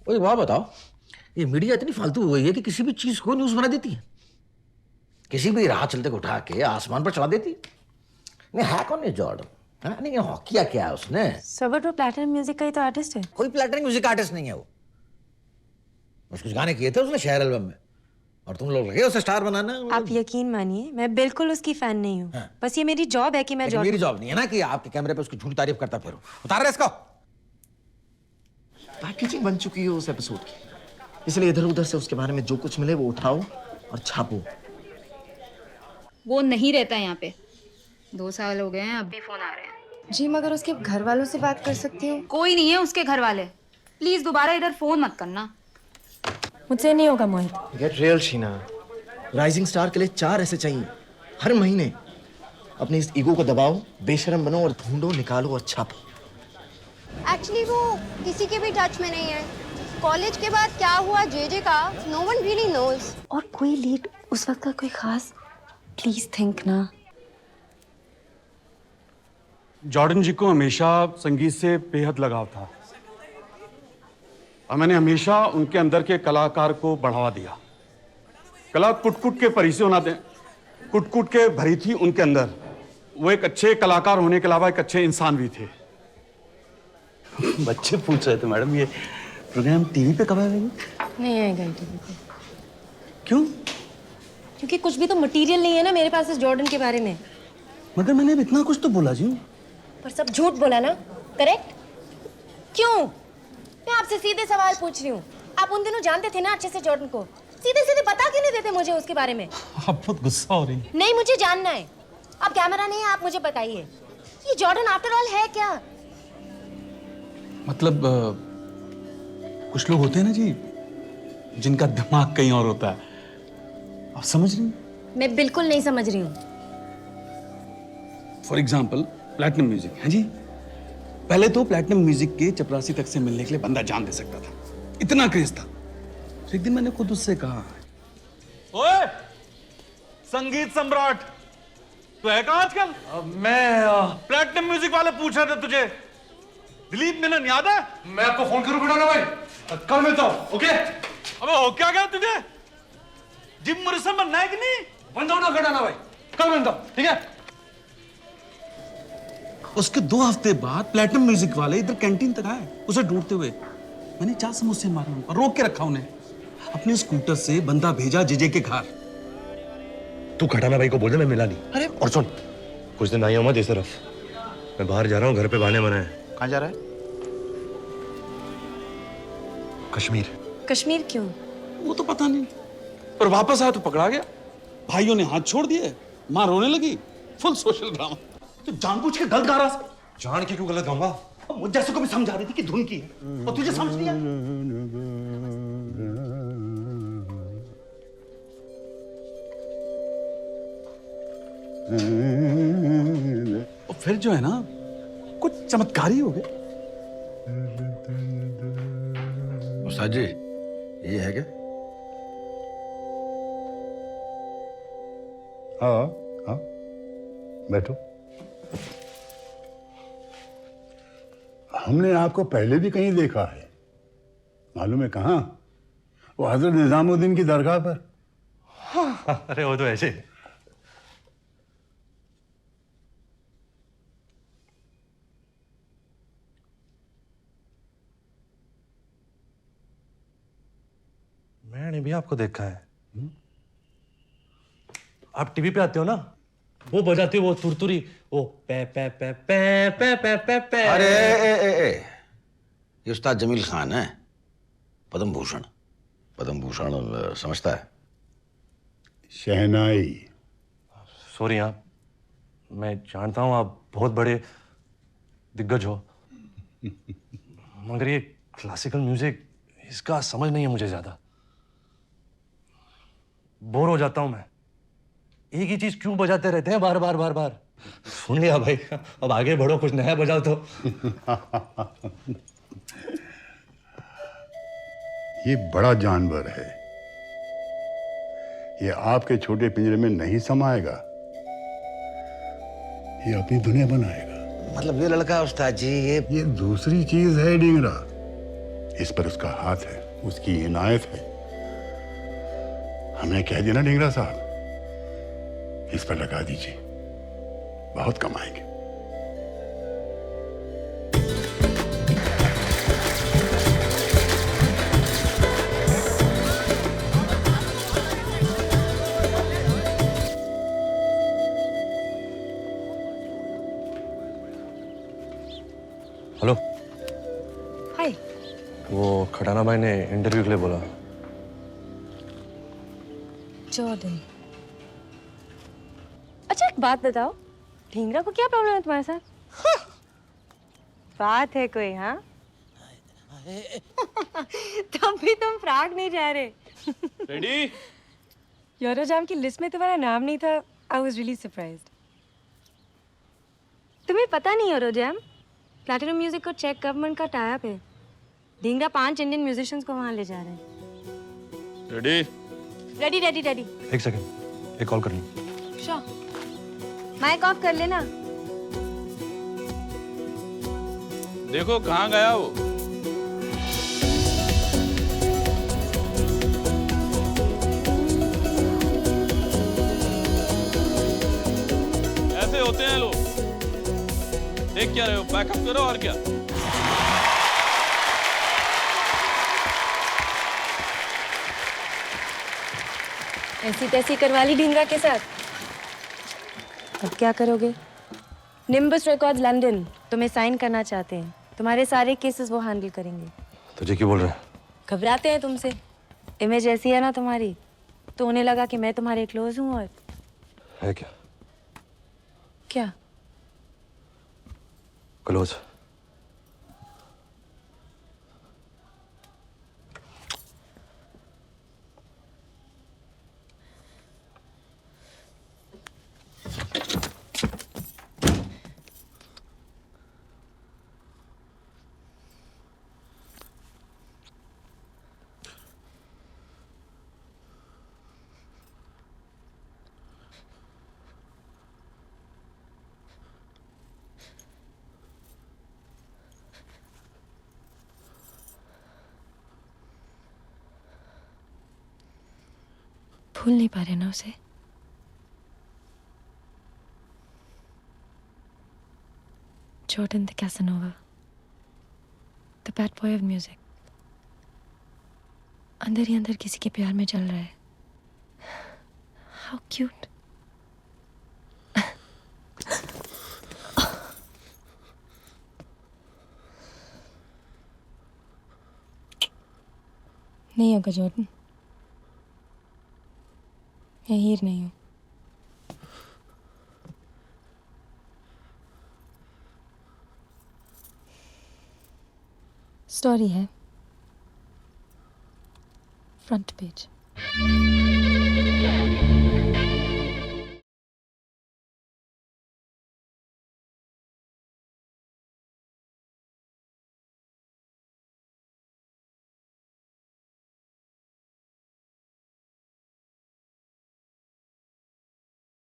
एक बात बताओ, ये मीडिया इतनी फालतू हो गई है कि किसी भी चीज को न्यूज बना देती है, किसी भी राह चलते को उठा के आसमान पर चढ़ा देती है। नहीं है कौन ये जॉर्डन? हाँ, नहीं हॉकी क्या है उसने? सर बट वो प्लैटिनम म्यूजिक का ही तो आर्टिस्ट है। कोई प्लैटिनम म्यूजिक आर्टिस्ट नहीं है वो। कुछ गाने किए थे उसने शहर एल्बम में, और तुम लोग लगे उसे स्टार बनाना। आप यकीन मानिए मैं बिल्कुल उसकी फैन नहीं हूँ। हाँ। बस ये मेरी जॉब है कि मैं मेरी जॉब नहीं है ना कि आपके कैमरे पे उसकी झूठी तारीफ करता फिरूं। उतार रहे इसको। पैकेजिंग बन चुकी है उस एपिसोड की, इसलिए इधर उधर से उसके बारे में जो कुछ मिले वो उठाओ और छापो। वो नहीं रहता यहाँ पे, 2 साल हो गए हैं, अब भी फोन आ रहे हैं। जी मगर उसके घर वालों से बात कर सकती हूँ? कोई नहीं है उसके घर वाले, प्लीज दोबारा इधर फोन मत करना। मुझसे नहीं होगा Mohit. Get real Sheena, Rising Star के लिए 4 ऐसे चाहिए हर महीने। अपने इस ईगो को दबाओ, बेशरम बनो और ढूंढो, निकालो और छापो। एक्चुअली वो किसी के भी टच में नहीं है। कॉलेज के बाद क्या हुआ जेजे का, नो वन रियली नोज। और कोई लीड उस वक्त का कोई खास? प्लीज थिंक ना। जॉर्डन जी को हमेशा संगीत से बेहद लगाव था और मैंने हमेशा उनके अंदर के कलाकार को बढ़ावा दिया। कला कुट-कुट के परी से होना दे, कुट-कुट के भरी थी उनके अंदर। वो एक अच्छे कलाकार होने के अलावा एक अच्छे इंसान भी थे। बच्चे पूछ रहे थे मैडम ये प्रोग्राम टीवी पे कब आएगा? नहीं आएगा टीवी पे। क्यों? क्योंकि कुछ भी तो मटेरियल नहीं है ना मेरे पास इस जॉर्डन के बारे में। मगर मैंने अब इतना कुछ तो बोला जी। पर सब झूठ बोला ना, करेक्ट? क्यों? मैं आपसे सीधे सवाल पूछ रही हूँ। आप उन दिनों जानते थे ना अच्छे से जॉर्डन को, सीधे सीधे बता क्यों नहीं देते मुझे उसके बारे में? आप बहुत गुस्सा हो रही हैं। नहीं, मुझे जानना है। अब कैमरा नहीं है, आप मुझे बताइए ये जॉर्डन आफ्टर ऑल है क्या? मतलब कुछ लोग होते हैं ना जी जिनका दिमाग कहीं और होता है। आप समझ रही हैं? मैं बिल्कुल नहीं समझ रही हूँ। फॉर एग्जाम्पल प्लैटिनम म्यूजिक है जी। पहले तो प्लैटिनम म्यूजिक के चपरासी तक से मिलने के लिए बंदा जान दे सकता था, इतना क्रेज था। तो एक दिन मैंने खुद उससे कहा, ओए संगीत सम्राट तू है कहां आजकल? मैं प्लैटिनम म्यूजिक वाले पूछ रहे थे तुझे, दिलीप मेनन याद है? मैं आपको फोन करूं बेटा ना भाई, कल मिलता हूं। ओके? अबे हो क्या गया तुझे? जिम मुरसम बनना है कि नहीं? बनता हूं ना बेटा ना भाई, कल मिलता हूं, ठीक है? उसके 2 हफ्ते बाद प्लैटिनम म्यूजिक वाले इधर कैंटीन तक आए उसे ढूंढते हुए। मैंने 4 समोसे मारे उनको, रोक के रखा उन्हें। अपने स्कूटर से बंदा भेजा जीजे के घर। तू खटाना भाई को बोल दे मैं मिला नहीं। अरे और सुन, कुछ दिन आई हूं मत इस तरफ, मैं बाहर जा रहा हूँ, घर पे बहाने मना है। कहाँ जा रहा है? कश्मीर। कश्मीर क्यों? वो तो पता नहीं, पर वापस आया तो पकड़ा गया। भाइयों ने हाथ छोड़ दिए, मां रोने लगी। Full social drama. तू जानबूझ के गलत गा रहा है। जान के क्यों गलत गाऊंगा? मुझ जैसे को भी समझा रही थी कि धुन की है और तुझे समझ नहीं आया। और फिर जो है ना कुछ चमत्कारी हो गए। उस्ताद जी ये है क्या? हाँ हाँ, बैठो। हमने आपको पहले भी कहीं देखा है, मालूम है कहाँ? वो हजरत निजामुद्दीन की दरगाह पर। हाँ, अरे वो तो ऐसे। मैंने भी आपको देखा है। आप टीवी पे आते हो ना, वो बजाती हो वो तुरतुरी, वो पे पे पे पे पे पे पे पे। अरे ए, ये उस्ताद जमील खान है, पद्म भूषण। पद्म भूषण समझता है? शहनाई। सॉरी आप, मैं जानता हूँ आप बहुत बड़े दिग्गज हो, मगर ये क्लासिकल म्यूजिक इसका समझ नहीं है मुझे ज्यादा। बोर हो जाता हूं मैं, एक ही चीज क्यों बजाते रहते हैं बार बार बार बार। सुन लिया भाई, अब आगे बढ़ो, कुछ नया बजाओ तो। ये बड़ा जानवर है, ये आपके छोटे पिंजरे में नहीं समाएगा, ये अपनी दुनिया बनाएगा। मतलब ये लड़का उस्ताद जी ये दूसरी चीज है डिंगरा, इस पर उसका हाथ है, उसकी इनायत है। हमें कह देना ढींगरा साहब, इस पर लगा दीजिए, बहुत कमाएंगे। हेलो, हाय। वो खटाना भाई ने इंटरव्यू के लिए बोला। जॉर्डन, अच्छा एक बात बताओ, ढींगरा को क्या प्रॉब्लम है तुम्हारे साथ? बात है कोई? हाँ तब भी तुम फ्राक नहीं जा रहे। रेडी? यूरोजाम की लिस्ट में तुम्हारा नाम नहीं था। I was really surprised. तुम्हें पता नहीं यूरोजाम, प्लैटिनम म्यूजिक और चेक गवर्नमेंट का टाई अप है। ढींगरा 5 इंडियन म्यूजिशियंस को वहां ले जा रहे हैं। रेडी? Ready ready ready. एक सेकंड, एक कॉल कर लूं। श्योर। माइक ऑफ कर लेना। देखो कहाँ गया वो। ऐसे होते हैं लोग। देख क्या रहे हो, बैकअप करो और क्या। ऐसी तैसी करवा ली ढींगरा के साथ। अब क्या करोगे? निम्बस रिकॉर्ड्स लंदन तुम्हें साइन करना चाहते हैं। तुम्हारे सारे केसेस वो हैंडल करेंगे। तुझे क्यों बोल रहे हैं? घबराते हैं तुमसे। इमेज ऐसी है ना तुम्हारी, तो उन्हें लगा कि मैं तुम्हारे क्लोज हूँ। और है क्या? क्या? क्लोज। भूल नहीं पा रहे ना उसे? Jordan the Casanova, the bad boy of music, अंदर ही अंदर किसी के प्यार में चल रहा है। How cute. नहीं होगा जॉर्डन, मैं हीर नहीं हूँ। स्टोरी है, फ्रंट पेज।